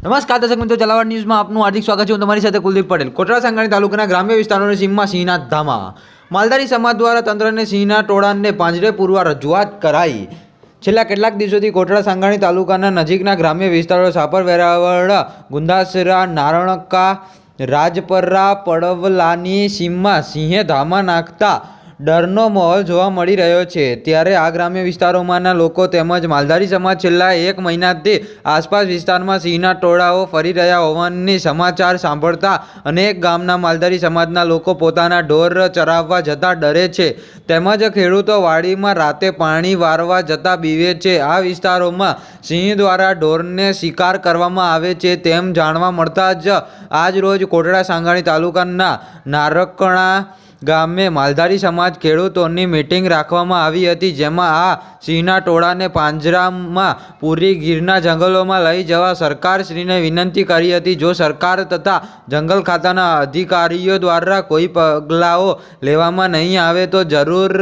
નમસ્કાર દર્શક મિત્રો, ઝાલાવાડ ન્યૂઝમાં આપનું હાર્દિક સ્વાગત છે। હું તમારી સાથે કુલદીપ પટેલ। કોટડા સાંગાણી તાલુકાના ગ્રામ્ય વિસ્તારોની સીમમાં સિંહના ધામા। માલધારી સમાજ દ્વારા તંત્રને સિંહના ટોળાને પાંજરે પૂરવા રજૂઆત કરાઈ। છેલ્લા કેટલાક દિવસોથી કોટડા સાંગાણી તાલુકાના નજીકના ગ્રામ્ય વિસ્તારો સાપર, વેરાવળ, ગુંદાસરા, નારણકા, રાજપરા, પડવલાની સીમમાં સિંહે ધામા નાખતા ડરનો માહોલ જોવા મળી રહ્યો છે। ત્યારે આ ગ્રામ્ય વિસ્તારોમાંના લોકો તેમજ માલધારી સમાજ છેલ્લા એક મહિનાથી આસપાસ વિસ્તારમાં સિંહના ટોળાઓ ફરી રહ્યા હોવાની સમાચાર સાંભળતા અનેક ગામના માલધારી સમાજના લોકો પોતાના ઢોર ચરાવવા જતા ડરે છે, તેમજ ખેડૂતો વાડીમાં રાતે પાણી વારવા જતા બીવે છે। આ વિસ્તારોમાં સિંહ દ્વારા ઢોરને શિકાર કરવામાં આવે છે તેમ જાણવા મળતા જ આજ રોજ કોટડા સાંગાણી તાલુકાના નારકણા ગામે માલધારી સમાજ ખેડૂતોની મીટિંગ રાખવામાં આવી હતી, જેમાં આ સિંહના ટોળાને પાંજરામાં પૂરી ગીરના જંગલોમાં લઈ જવા સરકારશ્રીને વિનંતી કરી હતી। જો સરકાર તથા જંગલ ખાતાના અધિકારીઓ દ્વારા કોઈ પગલાઓ લેવામાં નહીં આવે તો જરૂર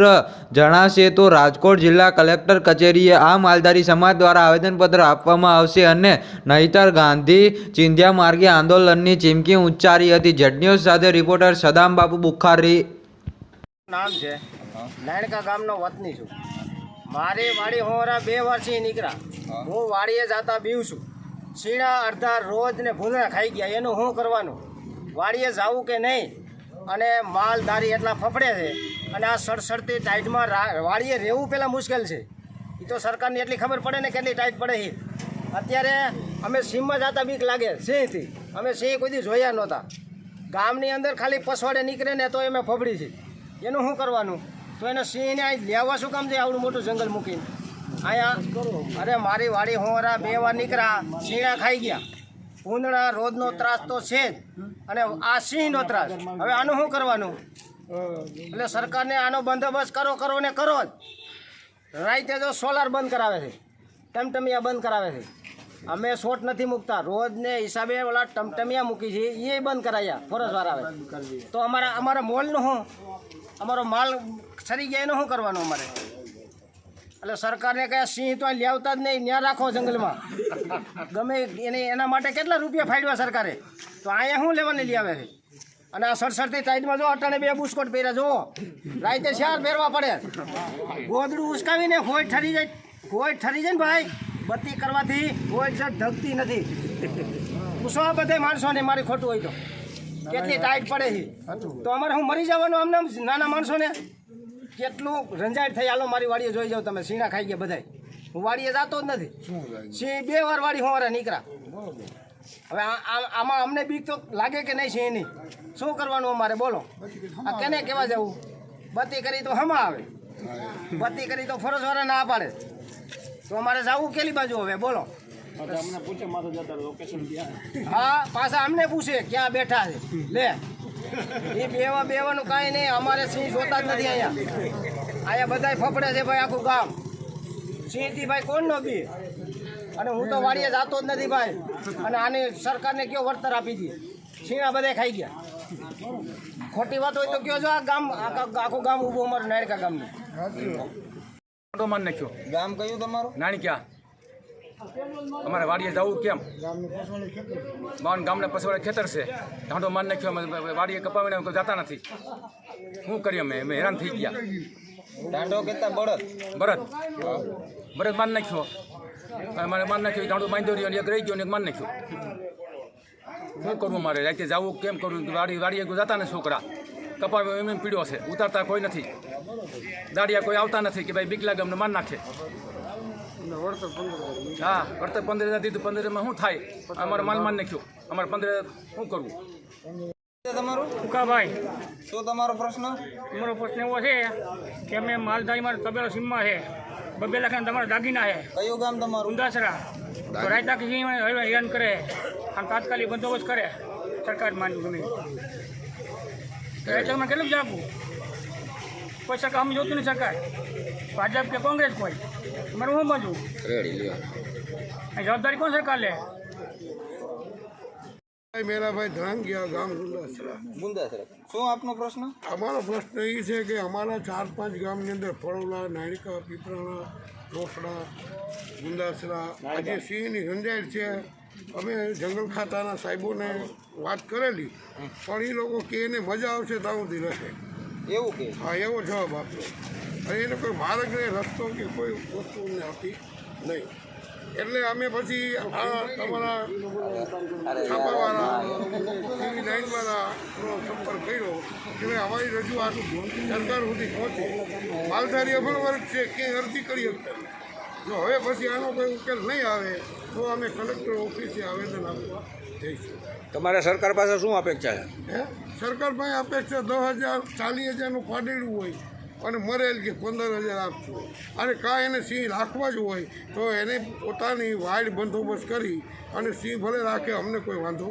જણાશે તો રાજકોટ જિલ્લા કલેક્ટર કચેરીએ આ માલધારી સમાજ દ્વારા આવેદનપત્ર આપવામાં આવશે અને નહીતર ગાંધી ચિંધ્યા માર્ગે આંદોલનની ચીમકી ઉચ્ચારી હતી। જેડ ન્યૂઝ સાથે રિપોર્ટર સદામ બાબુ બુખારી। નામ છે નાયણકા ગામનો વતની છું। મારી વાડી હોરા 2 વર્ષથી નીકળ્યા। હું વાડીએ જતા બીવ છું। શીણા અડધા રોજ ને ભૂંદડા ખાઈ ગયા। એનું શું કરવાનું? વાડીએ જવું કે નહીં? અને માલધારી એટલા ફફડે છે અને આ સડસડતી ટાઈટમાં વાડીએ રહેવું પહેલાં મુશ્કેલ છે। એ તો સરકારની એટલી ખબર પડે ને કેટલી ટાઈટ પડે છે। અત્યારે અમે સિંહમાં જતા બીક લાગે સિંહથી। અમે સિંહ કોઈ દી જોયા નહોતા। ગામની અંદર ખાલી પસવાડે નીકળે ને તો અમે ફફડી છે। એનું શું કરવાનું? તો એને સિંહને અહીં લેવા શું કામ છે આવડું મોટું જંગલ મૂકીને? અહીંયા અરે મારી વાડી હોરા 2 વાર નીકળ્યા, શીણા ખાઈ ગયા। ભૂંદડા રોજનો ત્રાસ તો છે જ, અને આ સિંહનો ત્રાસ। હવે આનું શું કરવાનું? એટલે સરકારને આનો બંદોબસ્ત કરો ને કરો જ। રાતે જો સોલાર બંધ કરાવે છે, ટમટમિયા બંધ કરાવે છે। અમે શોટ નથી મૂકતા, રોજને હિસાબે ઓલા ટમટમિયા મૂકી છે એ બંધ કરાયા ફરજવાર આવે તો અમારા મોલનું શું? અમારો માલ સરી ગયા એનું શું કરવાનું અમારે? એટલે સરકારને કહે સિંહ તો લેવતા જ નહીં, ત્યાં રાખો જંગલમાં। ગમે એના માટે કેટલા રૂપિયા ફાડ્યા સરકારે, તો અહીંયા શું લેવાને લઈ આવે છે? અને આ સડસડતી ટાઈટમાં જો અટાણે 2 બુસ્કોટ પહેર્યા, જુઓ રાતે 4 પહેરવા પડે। ગોદડું ઉસકાવીને હોઈ ઠરી જાય ને ભાઈ, બત્તી કરવાથી હોઈ ઢગતી નથી। પૂછવા બધે માણસોને મારી ખોટું હોય તો કેટલી ટાઈટ પડે છે, તો અમારે હું મરી જવાનું આમને નાના માણસોને? કેટલું રંજાડ થઈ। હાલો મારી વાડીએ જોઈ જાઓ તમે, શીણા ખાઈ ગયા બધાય। હું વાડીએ જતો જ નથી। સિંહ 2 વાર વાડી હોવારે નીકળ્યા। હવે આમાં અમને બીક તો લાગે કે નહીં સિંહની? શું કરવાનું અમારે બોલો? આ કેને કહેવા જવું? બત્તી કરી તો હમા આવે, બત્તી કરી તો ફરજવાળા ના પાડે, તો અમારે જવું કેલી બાજુ હવે બોલો? હા, પાછા અમને પૂછે ક્યાં બેઠા છે। લે એ બેવાનું કાંઈ નહીં, અમારે સિંહ જોતા જ નથી અહીંયા બધાય ફફડે છે ભાઈ આખું ગામ। સિંહથી ભાઈ કોણ નો બી? અને હું તો વાડીએ જતો જ નથી ભાઈ। અને આની સરકારને કયો વળતર આપી દઈએ? સિંહા બધા ખાઈ ગયા। ખોટી વાત હોય તો કયો જો આ ગામ આખું ગામ ઊભું અમારું નાયણકા ગામનું। માન નાખ્યો। ગામ કયું તમારું? નાણક્યા। અમારે વાડીએ જવું કેમ? ગામને પસવાડે ખેતર છે, ઢાંડો માન નાખ્યો। અમે વાડીએ કપાવીને જતા નથી, શું કરીએ? અમે હેરાન થઈ ગયા। ઢાંડો કેતા બળદ માન નાખ્યો, અમારે માન નાખ્યો। ઢાંડો બાંધ્યો રહ્યો, એક રહી ગયો ને એક માન નાખ્યો। શું કરવું મારે? રાતે જવું કેમ કરવું? વાડીએ જતા ને છોકરા કપાવ્યો એમ પીડ્યો છે, ઉતારતા કોઈ નથી। દાડિયા કોઈ આવતા નથી કે ભાઈ બીક લાગે અમને માન નાખે। હા, વળતર 15,000 દીધું, 15,000માં શું થાય? અમારે માન નાખ્યો, અમારે 15,000 શું કરવું? તમારું ઉકાભાઈ, શું તમારો પ્રશ્ન? અમારો પ્રશ્ન એવો છે કે અમે માલધારીમાં તબેલો સીમમાં છે, 2 લાખના તમારા દાગીના છે। કયું ગામ તમારું? ગુંદાસરા। તો રાયતા સિંહ હેરાન કરે અને તાત્કાલિક બંદોબસ્ત કરે સરકાર માની ગમે રાયતામાં કેટલું જાગવું? કોઈ સરકાર અમે જોતું નહીં, સરકાર ભાજપ કે કોંગ્રેસ કોઈ અમારે શું બાજુ જવાબદારી કોણ સરકાર લે? મેરાભાઈ ધ્રાંગિયા, ગામ ગુંદાસરા। શું આપનો પ્રશ્ન? અમારો પ્રશ્ન એ છે કે અમારા 4-5 ગામની અંદર ફળોલા, નાયણકા, પીપરાણા, રોકડા, ગુંદાસરા આજે સિંહની રંજાડ છે। અમે જંગલ ખાતાના સાહેબોને વાત કરેલી, પણ એ લોકો કે એને મજા આવશે ત્યાં સુધી રહેશે. એવું કે હા, એવો જવાબ આપ્યો. અને એને કોઈ માર્ગ ને રસ્તો કે કોઈ વસ્તુ હતી નહીં. એટલે અમે પછી આ તમારા છાપાવાળા ટીવી લાઈનવાળાનો સંપર્ક કર્યો કે ભાઈ અમારી રજૂઆત સરકાર સુધી પહોંચે. માલધારી અભણ વર્ગ છે, ક્યાંય અરજી કરી શકતા નથી. જો હવે પછી આનો કોઈ ઉકેલ નહીં આવે તો અમે કલેક્ટર ઓફિસે આવેદન આપવા જઈશું. તમારે સરકાર પાસે શું અપેક્ષા છે? હે, સરકાર પાસે અપેક્ષા 10,000 40,000નું પાડેલું હોય અને મરેલ કે 15,000 આપશું. અને કાં એને સિંહ રાખવા જ હોય તો એને પોતાની વાડ બંદોબસ્ત કરી અને સિંહ ભલે રાખે, અમને કોઈ વાંધો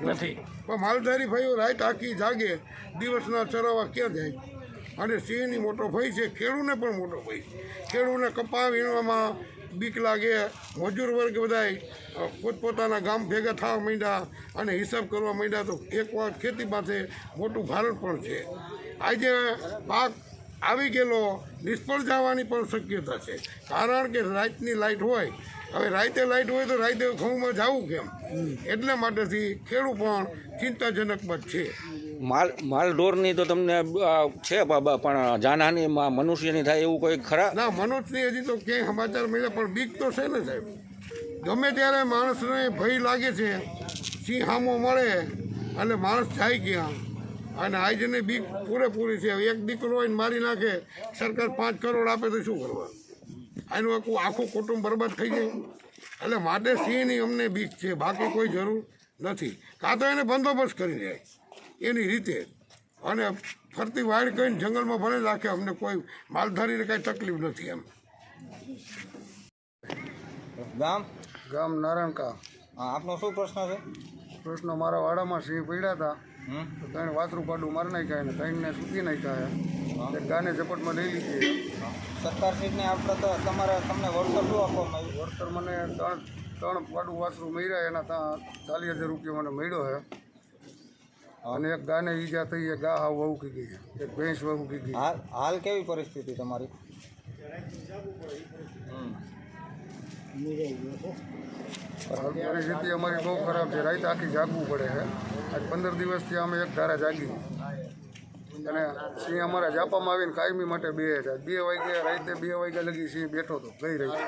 નથી. પણ માલધારી ભાઈઓ રાત આખી જાગે, દિવસના ચરાવવા ક્યાં જાય? અને સિંહની મોટો ભય છે, ખેડૂને પણ મોટો ભય. ખેડૂને કપા વીણવામાં બીક લાગે. મજૂર વર્ગ બધાય પોતપોતાના ગામ ભેગા થવા માંડ્યા અને હિસાબ કરવા માંડ્યા. તો એક વાર ખેતી પાસે મોટું ભારણ પણ છે. આજે પાક આવી ગયેલો નિષ્ફળ જવાની પણ શક્યતા છે, કારણ કે રાતની લાઇટ હોય. હવે રાતે લાઇટ હોય તો રાતે ઘઉંમાં જવું કેમ? એટલે માટેથી ખેડૂત પણ ચિંતાજનક બાબત છે. માલ ઢોરની તો તમને છે, પણ જાનહાની મનુષ્યની થાય એવું કોઈ ખરા? ના, મનુષ્યની હજી તો ક્યાંય સમાચાર મળ્યા, પણ બીક તો છે ને સાહેબ. ગમે ત્યારે માણસને ભય લાગે છે, સિંહ સામો મળે એટલે માણસ જાય ક્યાં? અને આજની બીક પૂરેપૂરી છે. એક દીકરો હોય ને મારી નાખે, સરકાર 5 કરોડ આપે તો શું કરવા? આનું આખું કુટુંબ બરબાદ થઈ જાય. એટલે માટે સિંહની અમને બીક છે, બાકી કોઈ જરૂર નથી. કાં તો એને બંદોબસ્ત કરી જાય એની રીતે, અને ફરતી વાડ કરીને જંગલમાં ભલે રાખે, અમને કોઈ માલધારીને કાંઈ તકલીફ નથી. એમ ગામ નારાયણકા. આપનો શું પ્રશ્ન છે? પ્રશ્ન, મારા વાડામાં સિંહ પડ્યા હતા તો 3 વાસરું પાડું મારી નાખ્યા અને 3ને સૂકી નાખ્યા. એક ગાને ઝપટમાં લઈ લીધી. સરકાર સીટને આપણે તો તમને વળતર શું આપવામાં આવ્યું? વળતર મને 3 પાડું વાસરું મળ્યા, એના 40,000 રૂપિયા મને મળ્યો છે. અને એક ગાને ઈજા થઈ, એ ગા હાવ વહુ કી ગઈ, એક ભેંસ વહુ કી ગઈ. હાલ કેવી પરિસ્થિતિ તમારી? પરિસ્થિતિ અમારી બહુ ખરાબ છે. રાત આખી જાગવું પડે છે. આજ 15 દિવસથી અમે એક ધારા જાગી, અને સિંહ અમારા જાપામાં આવીને કાયમી માટે 2 વાગ્યા રાતે 2 વાગ્યા લગી સિંહ બેઠો હતો ગઈ રહી.